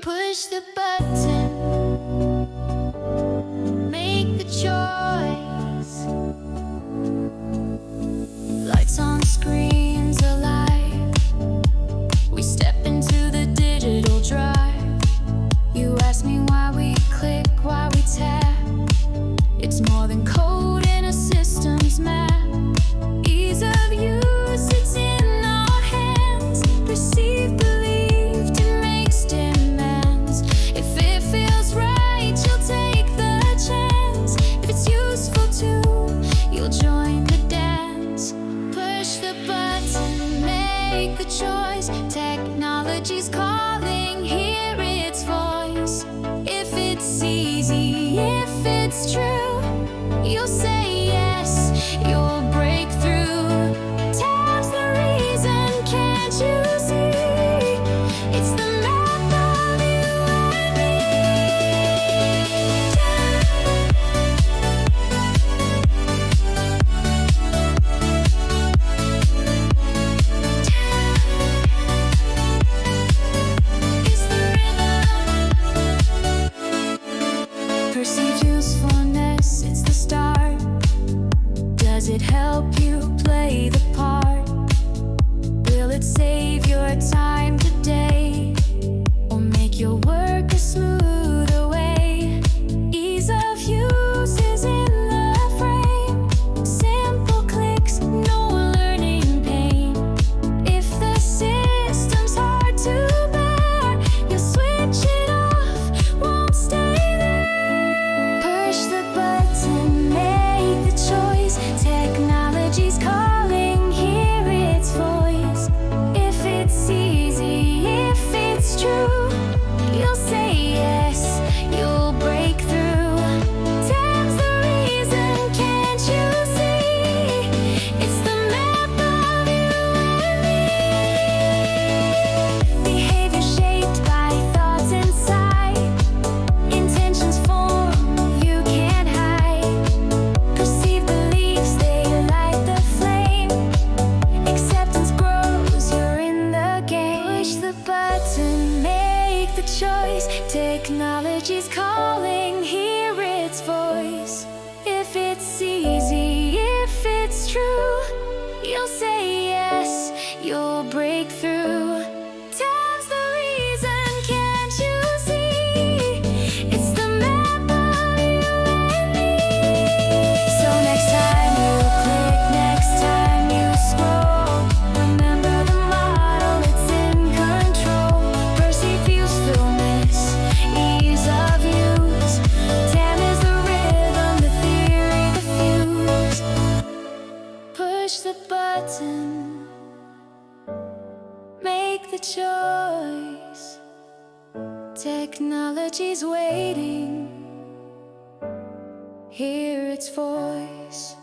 Push the button, make the choice. Lights on screens alive. We step into the digital drive. You ask me why we click, why we tap. It's more than code in a system's map. Ease of use, it's in our hands. Perceive, believed, it makes demands. If it feels right, you'll take the chance. If it's useful too, you'll join the dance. Push the button, make the choice. Technology's calling, hear its voice. If it's easy, if it's true, you'll say yes, you'll break through. Time's the reason, can't you see? It's the map of you and me. It's the rhythm. Perceived usefulness, it's the start. Does it help you play the part? Will it save your time today, or make your work a smoother way? Ease of use is in the frame. Simple clicks, no learning pain. If the system's hard to bear, you'll switch it off, won't stay there. Push the button, make the choice. Technology's calling, hear its voice. If it's easy, if it's true, you'll say yes, you'll break through. Time's the reason, can't you see? It's the map of you and me. Behavior shaped by thoughts inside. Intentions form, you can't hide. Perceived beliefs, they light the flame. Acceptance grows, you're in the game. Push the button, make the choice. Technology's calling, hear its voice. If it's easy, if it's true, you'll say yes, you'll break through. Time's the reason, can't you see? It's the map of you and me. So next time you click, next time you scroll, remember the model, it's in control. Perceive usefulness, ease of use. Time is the rhythm, the theory, the fuse. Push the button, make the choice. Technology's waiting, hear its voice.